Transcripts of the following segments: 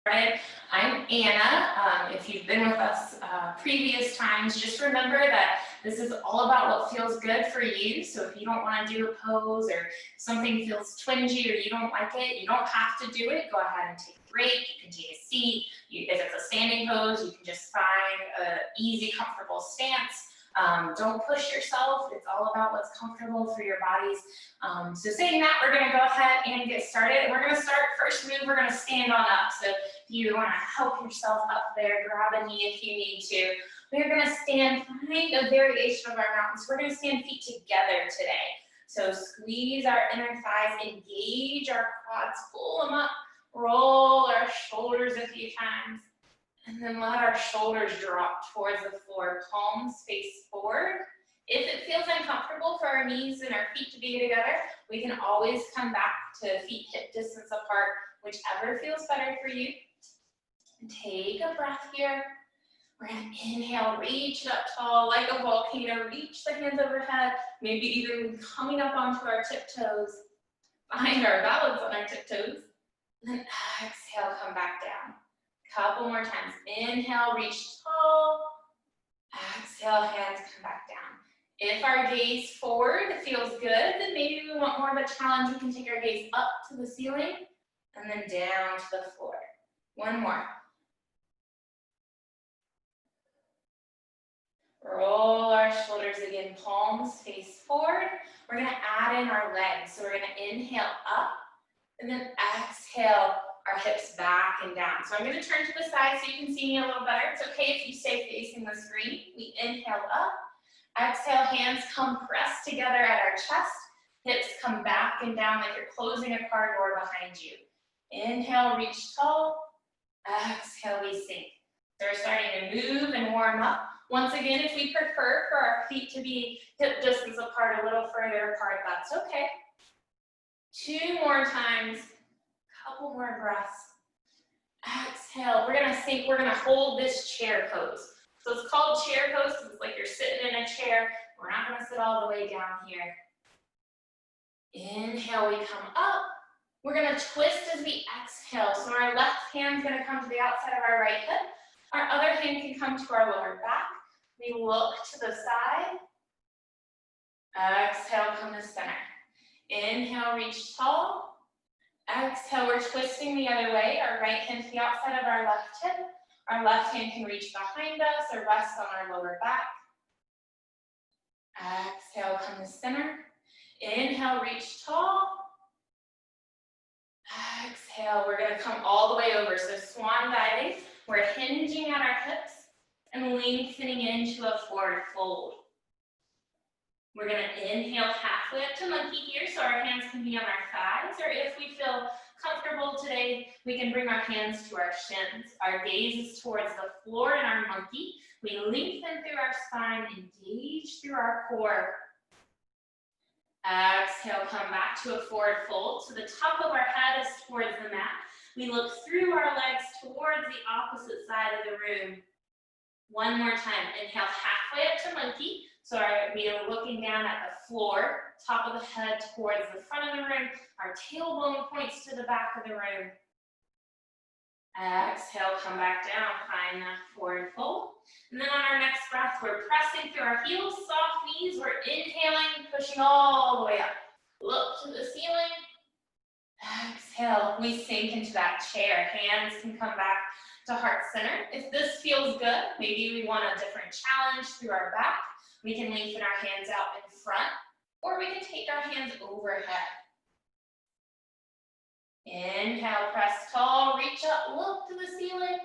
Right. I'm Anna. If you've been with us previous times, just remember that this is all about what feels good for you. So if you don't want to do a pose or something feels twingy or you don't like it, you don't have to do it. Go ahead and take a break. You can take a seat. If it's a standing pose, you can just find an easy, comfortable stance. Don't push yourself. It's all about what's comfortable for your bodies. So saying that, we're going to go ahead and get started. We're going to start first move. We're going to stand on up. So if you want to help yourself up there, grab a knee if you need to. We're going to stand, find a variation of our mountains. We're going to stand feet together today. So squeeze our inner thighs, engage our quads, pull them up, roll our shoulders a few times. And then let our shoulders drop towards the floor, palms face forward. If it feels uncomfortable for our knees and our feet to be together, we can always come back to feet hip distance apart, whichever feels better for you. Take a breath here. We're gonna inhale, reach it up tall like a volcano, reach the hands overhead, maybe even coming up onto our tiptoes. Find our balance on our tiptoes. And then exhale, come back down. Couple more times. Inhale, reach tall. Exhale, hands come back down. If our gaze forward feels good, then maybe we want more of a challenge. We can take our gaze up to the ceiling and then down to the floor. One more. Roll our shoulders again, palms face forward. We're gonna add in our legs. So we're gonna inhale up and then exhale our hips back and down. So I'm going to turn to the side so you can see me a little better. It's okay if you stay facing the screen. We inhale up. Exhale, hands come pressed together at our chest. Hips come back and down like you're closing a car door behind you. Inhale, reach tall. Exhale, we sink. So we're starting to move and warm up. Once again, if we prefer for our feet to be hip distance apart, a little further apart, that's okay. 2 more times. Couple more breaths. Exhale. We're gonna sink. We're gonna hold this chair pose. So it's called chair pose because it's like you're sitting in a chair. We're not gonna sit all the way down here. Inhale, we come up. We're gonna twist as we exhale. So our left hand's gonna come to the outside of our right hip. Our other hand can come to our lower back. We look to the side. Exhale, come to center. Inhale, reach tall. Exhale, we're twisting the other way. Our right hand to the outside of our left hip. Our left hand can reach behind us or rest on our lower back. Exhale, come to center. Inhale, reach tall. Exhale, we're going to come all the way over. So swan diving. We're hinging at our hips and lengthening into a forward fold. We're going to inhale halfway up to monkey here, so our hands can be on our thighs, or if we feel comfortable today, we can bring our hands to our shins. Our gaze is towards the floor in our monkey. We lengthen through our spine, engage through our core. Exhale, come back to a forward fold. So the top of our head is towards the mat. We look through our legs towards the opposite side of the room. One more time. Inhale halfway up to monkey. So we are looking down at the floor, top of the head towards the front of the room. Our tailbone points to the back of the room. Exhale, come back down, find that forward fold. And then on our next breath, we're pressing through our heels, soft knees. We're inhaling, pushing all the way up. Look to the ceiling. Exhale, we sink into that chair. Hands can come back to heart center. If this feels good, maybe we want a different challenge through our back. We can lengthen our hands out in front, or we can take our hands overhead. Inhale, press tall, reach up, look to the ceiling.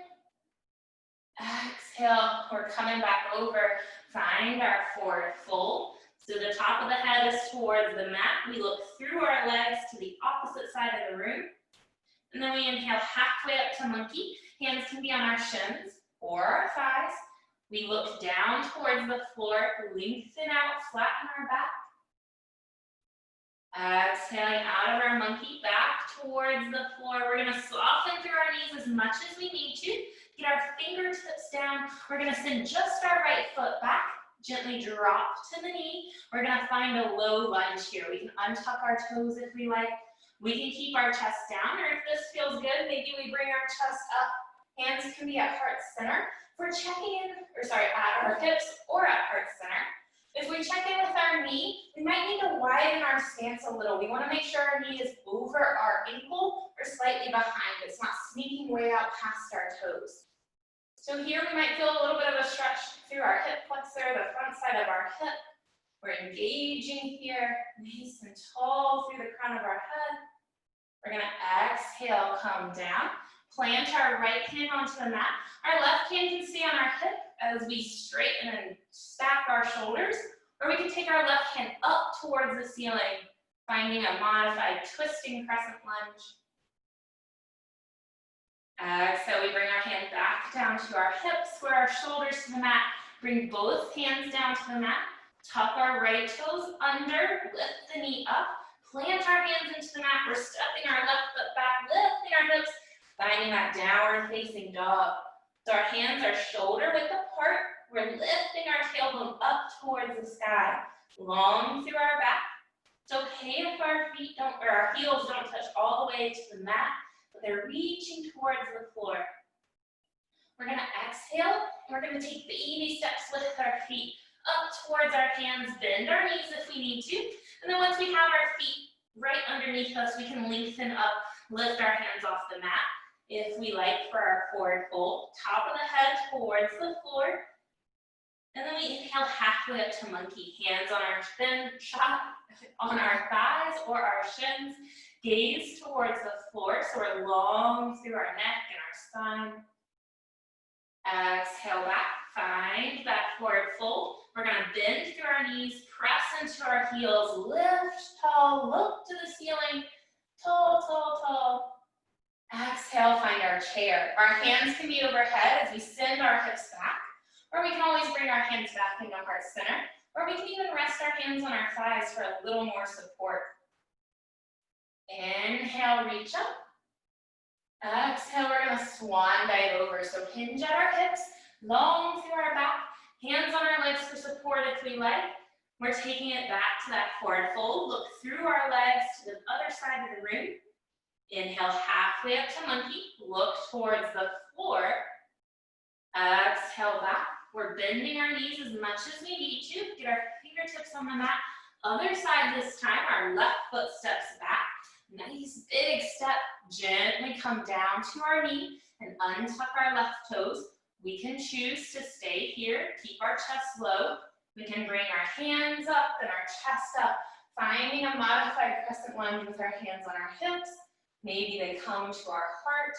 Exhale, we're coming back over. Find our forward fold. So the top of the head is towards the mat. We look through our legs to the opposite side of the room. And then we inhale halfway up to monkey. Hands can be on our shins or our thighs. We look down towards the floor, lengthen out, flatten our back. Exhaling out of our monkey, back towards the floor. We're going to soften through our knees as much as we need to. Get our fingertips down. We're going to send just our right foot back. Gently drop to the knee. We're going to find a low lunge here. We can untuck our toes if we like. We can keep our chest down, or if this feels good, maybe we bring our chest up. Hands can be at heart center. If we're checking in, at our hips or at heart center. If we check in with our knee, we might need to widen our stance a little. We want to make sure our knee is over our ankle or slightly behind. It's not sneaking way out past our toes. So here we might feel a little bit of a stretch through our hip flexor, the front side of our hip. We're engaging here, nice and tall through the crown of our head. We're going to exhale, come down. Plant our right hand onto the mat. Our left hand can stay on our hip as we straighten and stack our shoulders, or we can take our left hand up towards the ceiling, finding a modified twisting crescent lunge. Exhale, we bring our hand back down to our hips, square our shoulders to the mat. Bring both hands down to the mat. Tuck our right toes under, lift the knee up. Plant our hands into the mat. We're stepping our left foot back, lifting our hips, finding that downward facing dog. So our hands are shoulder width apart. We're lifting our tailbone up towards the sky, long through our back. It's okay if our heels don't touch all the way to the mat, but they're reaching towards the floor. We're going to exhale, and we're going to take baby steps with our feet up towards our hands, bend our knees if we need to. And then once we have our feet right underneath us, we can lengthen up, lift our hands off the mat. If we like, for our forward fold, top of the head towards the floor. And then we inhale halfway up to monkey. Hands on our on our thighs or our shins. Gaze towards the floor, so we're long through our neck and our spine. Exhale back, find that forward fold. We're going to bend through our knees, press into our heels, lift tall, look to the ceiling, tall, tall, tall. Exhale, find our chair. Our hands can be overhead as we send our hips back, or we can always bring our hands back into heart center, or we can even rest our hands on our thighs for a little more support. Inhale, reach up. Exhale, we're going to swan dive over. So hinge at our hips, long through our back, hands on our legs for support if we like. We're taking it back to that forward fold. Look through our legs to the other side of the room. Inhale halfway up to monkey. Look towards the floor. Exhale back. We're bending our knees as much as we need to. Get our fingertips on the mat. Other side this time. Our left foot steps back. Nice big step. Gently come down to our knee and untuck our left toes. We can choose to stay here. Keep our chest low. We can bring our hands up and our chest up, finding a modified crescent lunge with our hands on our hips. Maybe they come to our heart.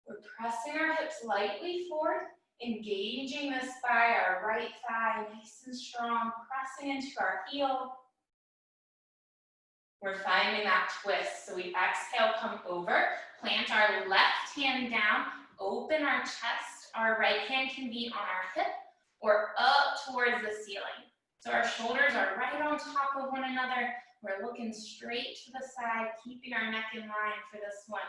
We're pressing our hips lightly forward, engaging this thigh, our right thigh, nice and strong, pressing into our heel. We're finding that twist. So we exhale, come over, plant our left hand down, open our chest. Our right hand can be on our hip or up towards the ceiling. So our shoulders are right on top of one another. We're looking straight to the side, keeping our neck in line for this one.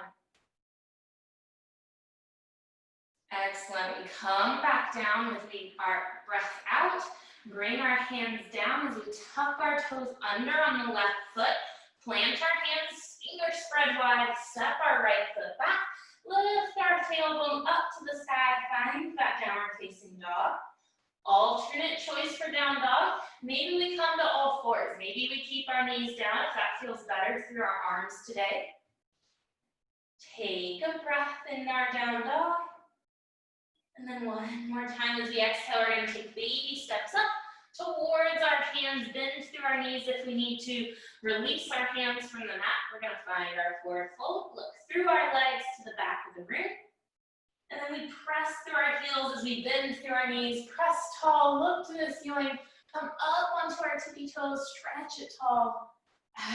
Excellent. We come back down with our breath out. Bring our hands down as we tuck our toes under on the left foot. Plant our hands, fingers spread wide. Step our right foot back. Lift our tailbone up to the sky. Find that downward facing dog. Alternate choice for down dog. Maybe we come to all fours. Maybe we keep our knees down if that feels better through our arms today. Take a breath in our down dog. And then one more time as we exhale, we're going to take baby steps up towards our hands. Bend through our knees if we need to. Release our hands from the mat. We're going to find our forward fold. Look through our legs to the back of the room. And then we press through our heels as we bend through our knees. Press tall, look to the ceiling. Come up onto our tippy toes, stretch it tall.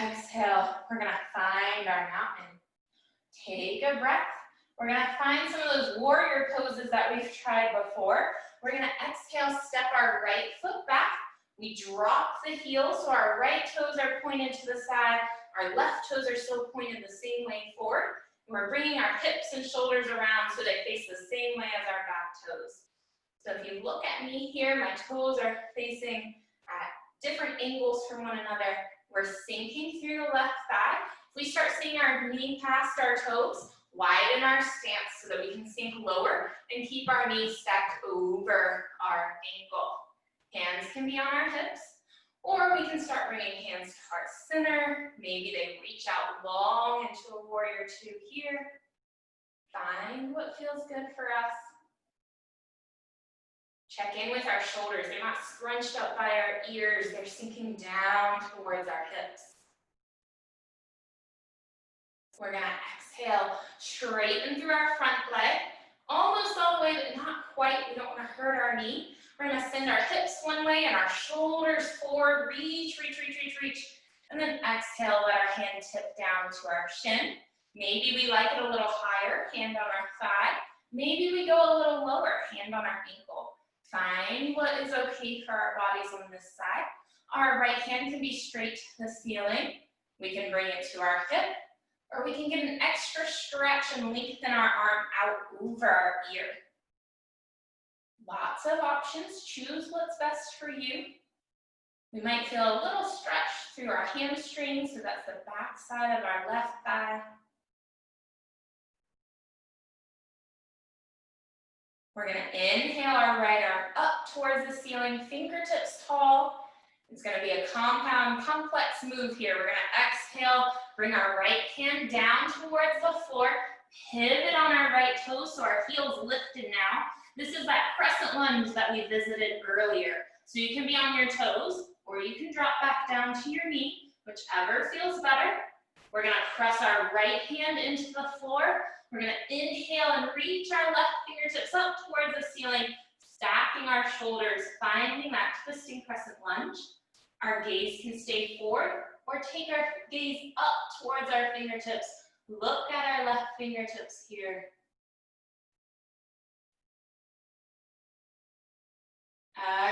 Exhale, we're going to find our mountain. Take a breath. We're going to find some of those warrior poses that we've tried before. We're going to exhale, step our right foot back. We drop the heel, so our right toes are pointed to the side. Our left toes are still pointed the same way forward. We're bringing our hips and shoulders around so they face the same way as our back toes. So if you look at me here, my toes are facing at different angles from one another. We're sinking through the left thigh. If we start seeing our knee past our toes, widen our stance so that we can sink lower and keep our knees stacked over our ankle. Hands can be on our hips, or we can start bringing hands to heart center. Maybe they reach out long into a warrior two here. Find what feels good for us. Check in with our shoulders. They're not scrunched up by our ears. They're sinking down towards our hips. We're going to exhale, straighten through our front leg, almost all the way, but not quite. We don't want to hurt our knee. We're going to send our hips one way and our shoulders forward. Reach, reach, reach, reach, reach. And then exhale, let our hand tip down to our shin. Maybe we like it a little higher, hand on our thigh. Maybe we go a little lower, hand on our ankle. Find what is okay for our bodies on this side. Our right hand can be straight to the ceiling. We can bring it to our hip, or we can get an extra stretch and lengthen our arm out over our ear. Lots of options. Choose what's best for you. We might feel a little stretch through our hamstrings, so that's the back side of our left thigh. We're going to inhale our right arm up towards the ceiling, fingertips tall. It's going to be a compound, complex move here. We're going to exhale, bring our right hand down towards the floor, pivot on our right toes so our heel's lifted now. This is that crescent lunge that we visited earlier. So you can be on your toes, or you can drop back down to your knee, whichever feels better. We're going to press our right hand into the floor. We're going to inhale and reach our left fingertips up towards the ceiling, stacking our shoulders, finding that twisting crescent lunge. Our gaze can stay forward or take our gaze up towards our fingertips. Look at our left fingertips here.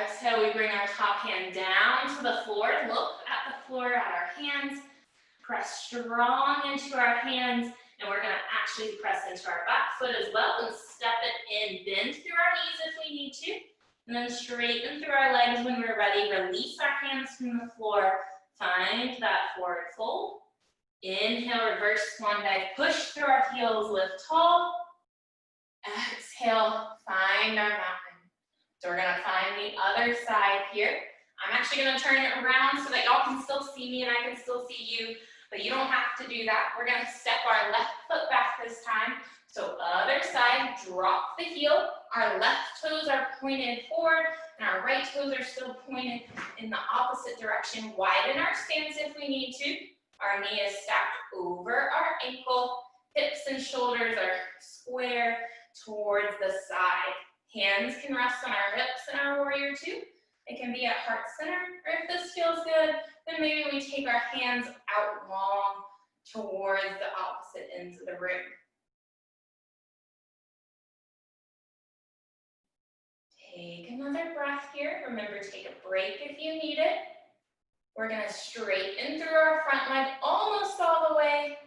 Exhale, we bring our top hand down to the floor. Look at the floor, at our hands. Press strong into our hands. And we're going to actually press into our back foot as well and step it in. Bend through our knees if we need to. And then straighten through our legs when we're ready. Release our hands from the floor. Find that forward fold. Inhale, reverse swan dive. Push through our heels, lift tall. Exhale, find our mountain. So we're going to find the other side here. I'm actually going to turn it around so that y'all can still see me and I can still see you. But you don't have to do that. We're going to step our left foot back this time. So other side, drop the heel. Our left toes are pointed forward, and our right toes are still pointed in the opposite direction. Widen our stance if we need to. Our knee is stacked over our ankle. Hips and shoulders are square towards the side. Hands can rest on our hips in our warrior two. It can be at heart center, or if this feels good, then maybe we take our hands out long towards the opposite ends of the room. Take another breath here. Remember, take a break if you need it. We're going to straighten through our front leg almost all the way.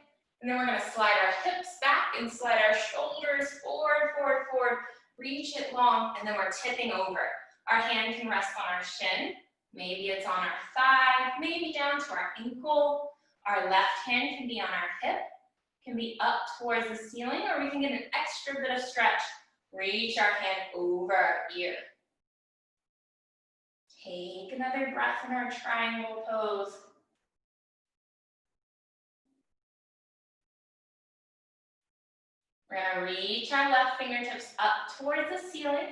And then we're going to slide our hips back and slide our shoulders forward, forward, forward. Reach it long, and then we're tipping over. Our hand can rest on our shin. Maybe it's on our thigh, maybe down to our ankle. Our left hand can be on our hip, can be up towards the ceiling, or we can get an extra bit of stretch. Reach our hand over our ear. Take another breath in our triangle pose. We're going to reach our left fingertips up towards the ceiling.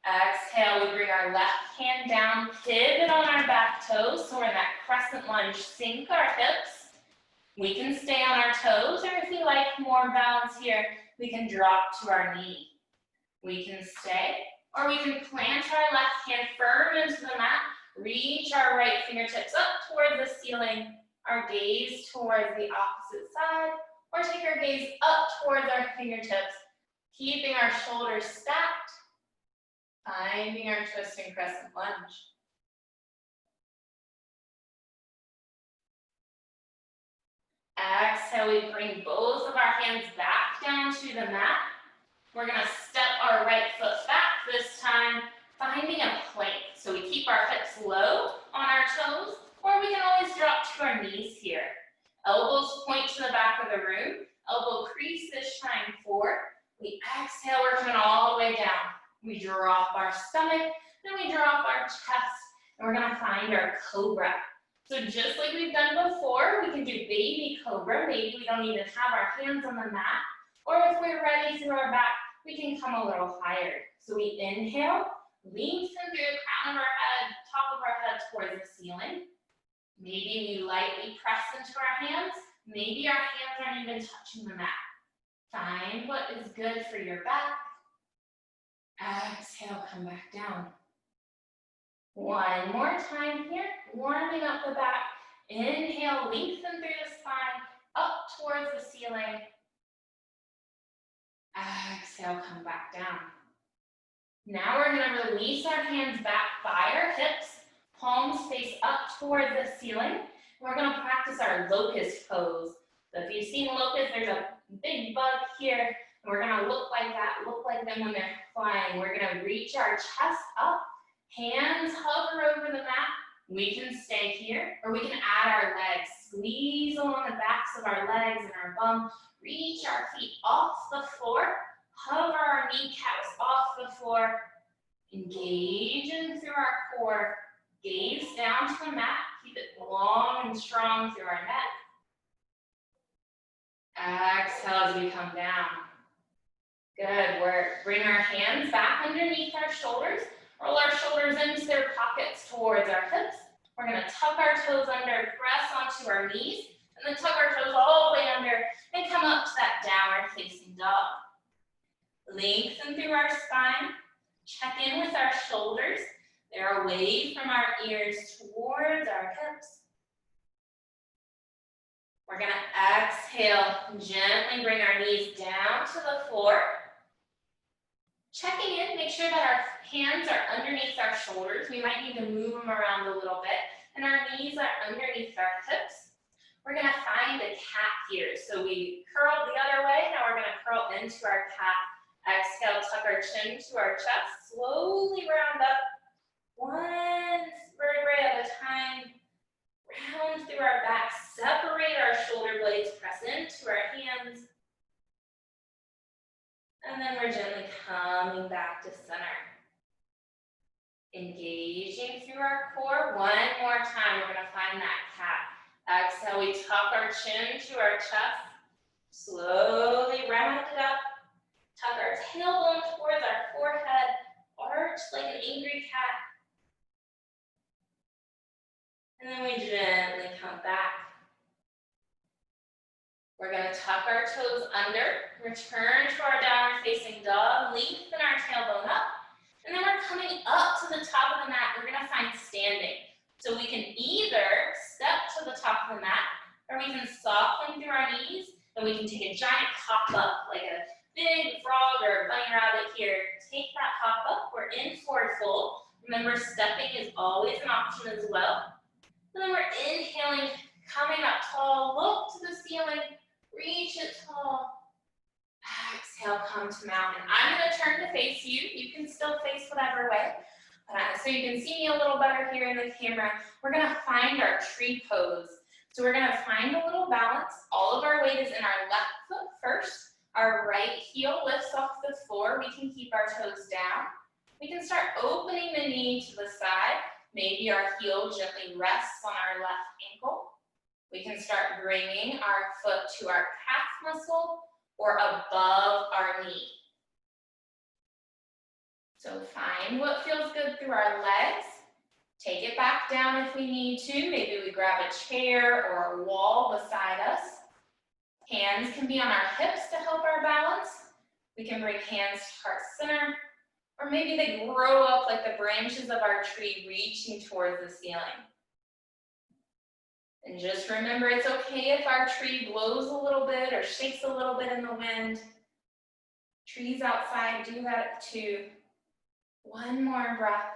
Exhale, we bring our left hand down, pivot on our back toes, so we're in that crescent lunge. Sink our hips. We can stay on our toes, or if we like more balance here, we can drop to our knee. We can stay, or we can plant our left hand firm into the mat, reach our right fingertips up towards the ceiling, our gaze towards the opposite side, or take our gaze up towards our fingertips, keeping our shoulders stacked, finding our twisting crescent lunge. Exhale, we bring both of our hands back down to the mat. We're going to step our right foot back this time, finding a plank. So we keep our hips low on our toes, or we can always drop to our knees here. Elbows point to the back of the room. Elbow crease this time forward. We exhale, we're coming all the way down. We drop our stomach, then we drop our chest, and we're gonna find our cobra. So just like we've done before, we can do baby cobra. Maybe we don't even have our hands on the mat. Or if we're ready through our back, we can come a little higher. So we inhale, lengthen through the crown of our head, top of our head towards the ceiling. Maybe we lightly press into our hands. Maybe our hands aren't even touching the mat. Find what is good for your back. Exhale, come back down. One more time here, warming up the back. Inhale, lengthen through the spine, up towards the ceiling. Exhale, come back down. Now we're gonna release our hands back by our hips, palms face up towards the ceiling. We're gonna practice our locust pose. So if you've seen locust, there's a big bug here, and we're gonna look like that, look like them when they're flying. We're gonna reach our chest up, hands hover over the mat. We can stay here, or we can add our legs. Squeeze along the backs of our legs and our bum. Reach our feet off the floor. Hover our kneecaps off the floor. Engaging through our core. Gaze down to the mat. Keep it long and strong through our neck. Exhale as we come down. Good work. Bring our hands back underneath our shoulders. Roll our shoulders into their pockets towards our hips. We're going to tuck our toes under, press onto our knees, and then tuck our toes all the way under and come up to that downward facing dog. Lengthen through our spine. Check in with our shoulders. They're away from our ears towards our hips. We're going to exhale, gently bring our knees down to the floor. Checking in, make sure that our hands are underneath our shoulders. We might need to move them around a little bit. And our knees are underneath our hips. We're going to find a cat here. So we curl the other way. Now we're going to curl into our cat. Exhale, tuck our chin to our chest. Slowly round up. One vertebrae at a time. Round through our back. Separate our shoulder blades. Press into our hands. And then we're gently coming back to center. Engaging through our core. One more time, we're gonna find that cat. Exhale, we tuck our chin to our chest. Slowly round it up. Tuck our tailbone towards our forehead. Arch like an angry cat. And then we gently come back. We're going to tuck our toes under, return to our downward facing dog, lengthen our tailbone up, and then we're coming up to the top of the mat. We're going to find standing. So we can either step to the top of the mat, or we can soften through our knees, and we can take a giant hop up, like a big frog or a bunny rabbit here. Take that hop up. We're in forward fold. Remember, stepping is always an option as well. And then we're inhaling, coming up tall, look to the ceiling. Reach it tall. Exhale, come to mountain. I'm going to turn to face you. You can still face whatever way. So you can see me a little better here in the camera. We're going to find our tree pose. So we're going to find a little balance. All of our weight is in our left foot first. Our right heel lifts off the floor. We can keep our toes down. We can start opening the knee to the side. Maybe our heel gently rests on our left ankle. We can start bringing our foot to our calf muscle or above our knee. So find what feels good through our legs. Take it back down if we need to. Maybe we grab a chair or a wall beside us. Hands can be on our hips to help our balance. We can bring hands to heart center. Or maybe they grow up like the branches of our tree reaching towards the ceiling. And just remember, it's okay if our tree blows a little bit or shakes a little bit in the wind. Trees outside do that too. One more breath.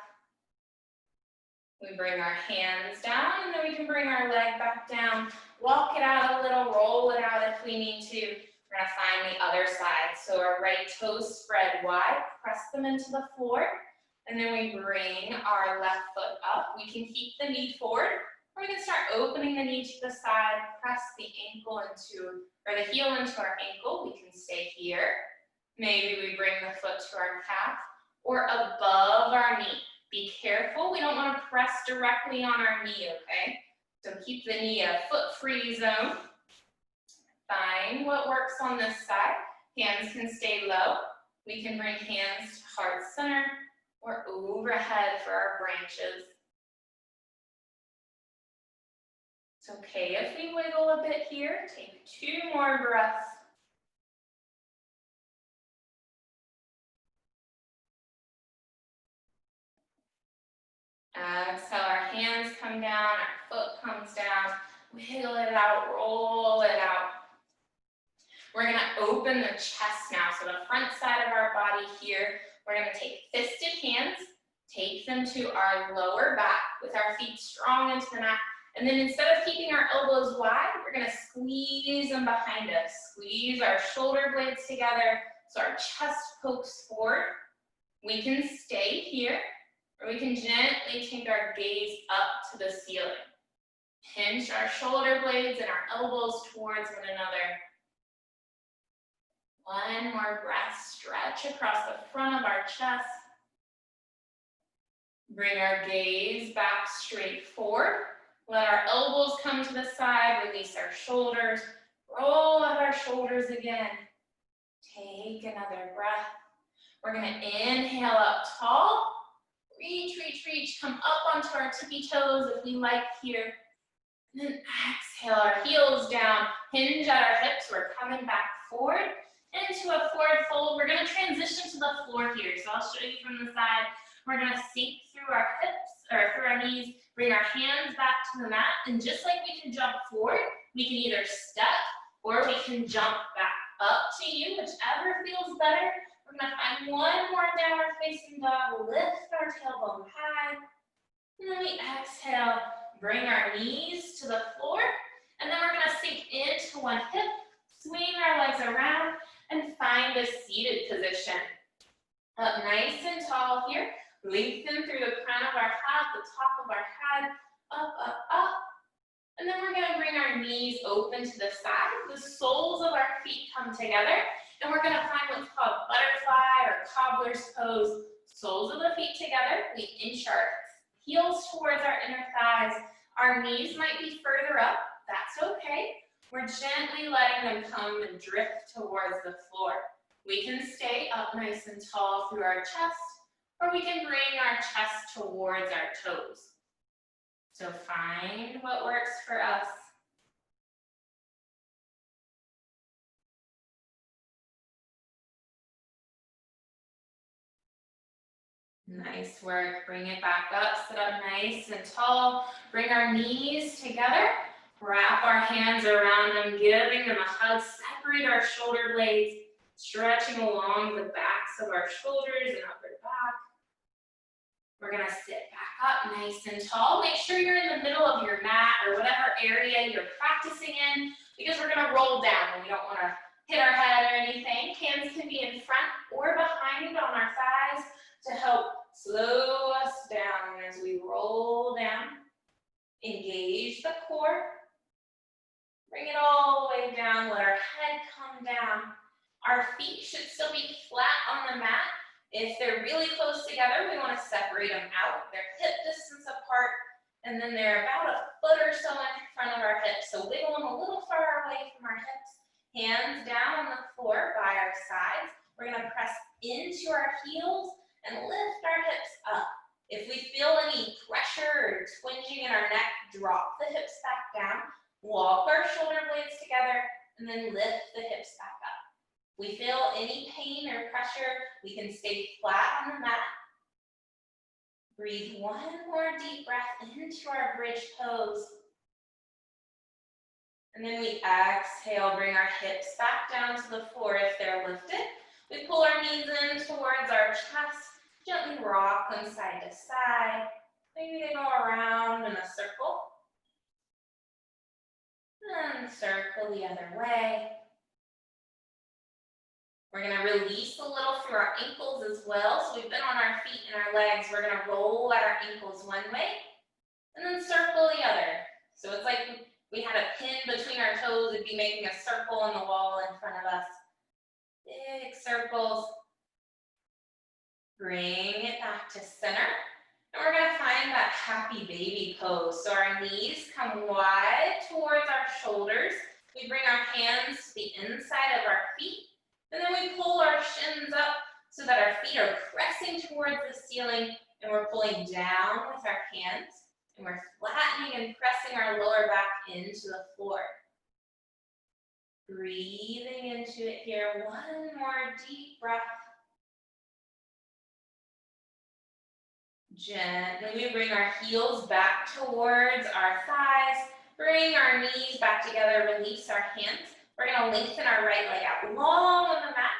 We bring our hands down, and then we can bring our leg back down. Walk it out a little, roll it out if we need to. We're gonna find the other side. So our right toes spread wide, press them into the floor, and then we bring our left foot up. We can keep the knee forward, We're going to start opening the knee to the side, press the ankle into, or the heel into our ankle. We can stay here. Maybe we bring the foot to our calf or above our knee. Be careful, we don't want to press directly on our knee, okay? So keep the knee a foot-free zone. Find what works on this side. Hands can stay low. We can bring hands to heart center or overhead for our branches. It's okay if we wiggle a bit here. Take 2 more breaths. Exhale, our hands come down, our foot comes down. Wiggle it out, roll it out. We're going to open the chest now. So the front side of our body here, we're going to take fisted hands, take them to our lower back with our feet strong into the mat. And then instead of keeping our elbows wide, we're going to squeeze them behind us. Squeeze our shoulder blades together so our chest pokes forward. We can stay here, or we can gently take our gaze up to the ceiling. Pinch our shoulder blades and our elbows towards one another. One more breath, stretch across the front of our chest. Bring our gaze back straight forward. Let our elbows come to the side, release our shoulders. Roll out our shoulders again. Take another breath. We're gonna inhale up tall. Reach, reach, reach. Come up onto our tippy toes if we like here. And then exhale, our heels down. Hinge at our hips. We're coming back forward. Into a forward fold. We're going to transition to the floor here. So I'll show you from the side. We're going to sink through our hips, or through our knees, bring our hands back to the mat. And just like we can jump forward, we can either step or we can jump back. Up to you, whichever feels better. We're going to find one more downward facing dog. Lift our tailbone high. And then we exhale, bring our knees to the floor. And then we're going to sink into one hip, swing our legs around, and find a seated position. Up nice and tall here. Lengthen through the crown of our head, the top of our head, up, up, up. And then we're going to bring our knees open to the side. The soles of our feet come together. And we're going to find what's called butterfly or cobbler's pose. Soles of the feet together. We inch our heels towards our inner thighs. Our knees might be further up. That's okay. We're gently letting them come and drift towards the floor. We can stay up nice and tall through our chest, or we can bring our chest towards our toes. So find what works for us. Nice work. Bring it back up, sit up nice and tall. Bring our knees together. Wrap our hands around them, giving them a hug. Separate our shoulder blades, stretching along the backs of our shoulders and upper back. We're going to sit back up nice and tall. Make sure you're in the middle of your mat or whatever area you're practicing in, because we're going to roll down and we don't want to hit our head or anything. Hands can be in front or behind on our thighs to help slow us down as we roll down. Engage the core. Bring it all the way down. Let our head come down. Our feet should still be flat on the mat. If they're really close together, we want to separate them out. They're hip distance apart, and then they're about a foot or so in front of our hips. So wiggle them a little far away from our hips. Hands down on the floor by our sides. We're going to press into our heels and lift our hips up. If we feel any pressure or twinging in our neck, drop the hips back down. Walk our shoulder blades together, and then lift the hips back up. We feel any pain or pressure, we can stay flat on the mat. Breathe one more deep breath into our bridge pose. And then we exhale, bring our hips back down to the floor if they're lifted. We pull our knees in towards our chest, gently rock them side to side. Maybe they go around in a circle. And circle the other way. We're going to release a little through our ankles as well. So we've been on our feet and our legs. We're going to roll our ankles one way and then circle the other. So it's like we had a pin between our toes. It'd be making a circle on the wall in front of us. Big circles. Bring it back to center. And we're going to find that happy baby pose. So our knees come wide towards our shoulders. We bring our hands to the inside of our feet. And then we pull our shins up so that our feet are pressing towards the ceiling. And we're pulling down with our hands. And we're flattening and pressing our lower back into the floor. Breathing into it here. One more deep breath. Gently, we bring our heels back towards our thighs. Bring our knees back together. Release our hands. We're going to lengthen our right leg out long on the mat.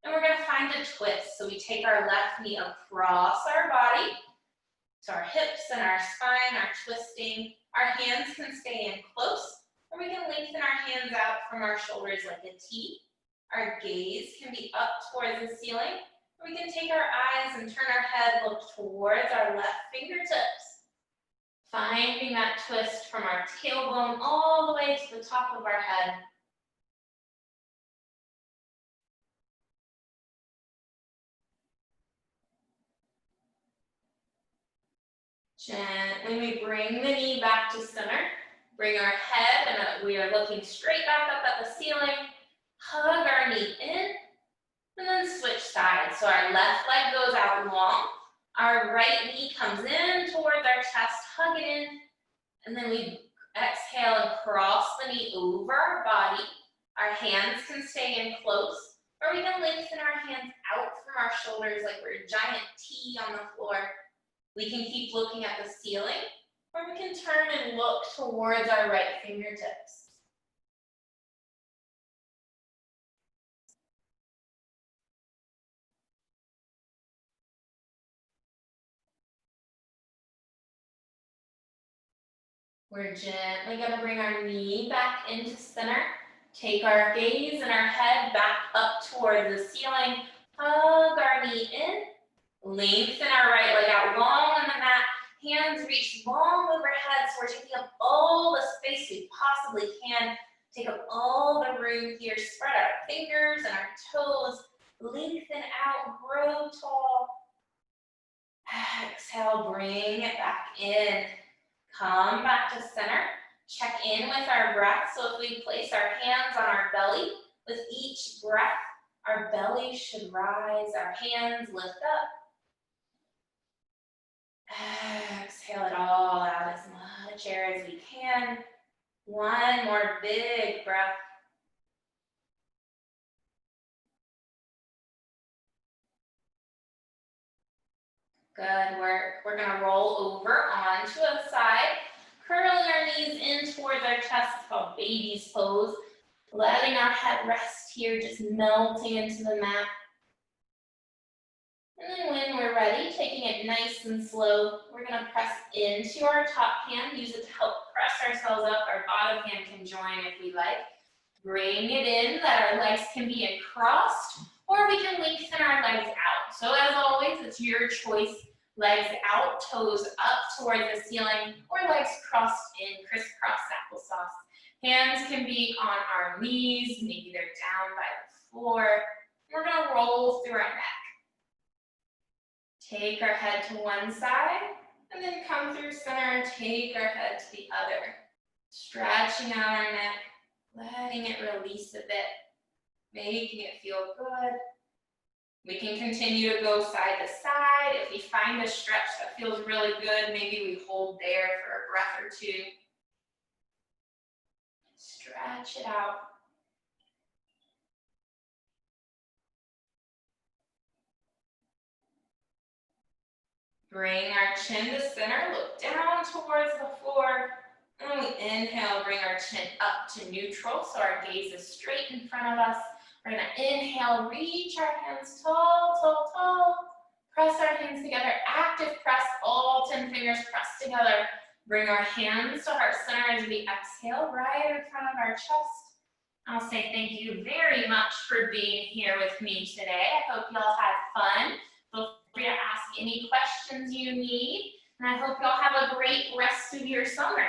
And we're going to find a twist. So we take our left knee across our body. So our hips and our spine are twisting. Our hands can stay in close. Or we can lengthen our hands out from our shoulders like a T. Our gaze can be up towards the ceiling. We can take our eyes and turn our head, look towards our left fingertips. Finding that twist from our tailbone all the way to the top of our head. Gently, we bring the knee back to center. Bring our head, and we are looking straight back up at the ceiling. Hug our knee in. And then switch sides. So our left leg goes out long. Our right knee comes in towards our chest, hug it in. And then we exhale and cross the knee over our body. Our hands can stay in close. Or we can lengthen our hands out from our shoulders like we're a giant T on the floor. We can keep looking at the ceiling. Or we can turn and look towards our right fingertips. We're gently going to bring our knee back into center. Take our gaze and our head back up towards the ceiling. Hug our knee in. Lengthen our right leg out long on the mat. Hands reach long overhead, so we're taking up all the space we possibly can. Take up all the room here. Spread our fingers and our toes. Lengthen out, grow tall. Exhale, bring it back in. Come back to center. Check in with our breath. So if we place our hands on our belly, with each breath, our belly should rise. Our hands lift up. Exhale it all out as much air as we can. One more big breath. Good work. We're going to roll over onto the side, curling our knees in towards our chest. It's called baby's pose. Letting our head rest here, just melting into the mat. And then when we're ready, taking it nice and slow, we're going to press into our top hand. Use it to help press ourselves up. Our bottom hand can join if we like. Bring it in, that our legs can be crossed, or we can lengthen our legs out. So as always, it's your choice. Legs out, toes up towards the ceiling, or legs crossed in crisscross applesauce. Hands can be on our knees, maybe they're down by the floor. We're going to roll through our neck. Take our head to one side, and then come through center and take our head to the other. Stretching out our neck, letting it release a bit, making it feel good. We can continue to go side to side. If we find a stretch that feels really good, maybe we hold there for a breath or two. Stretch it out. Bring our chin to center, look down towards the floor. And we inhale, bring our chin up to neutral, so our gaze is straight in front of us. We're going to inhale, reach our hands tall, tall, tall. Press our hands together, active press, all 10 fingers pressed together. Bring our hands to heart center as we exhale right in front of our chest. I'll say thank you very much for being here with me today. I hope y'all had fun. Feel free to ask any questions you need, and I hope y'all have a great rest of your summer.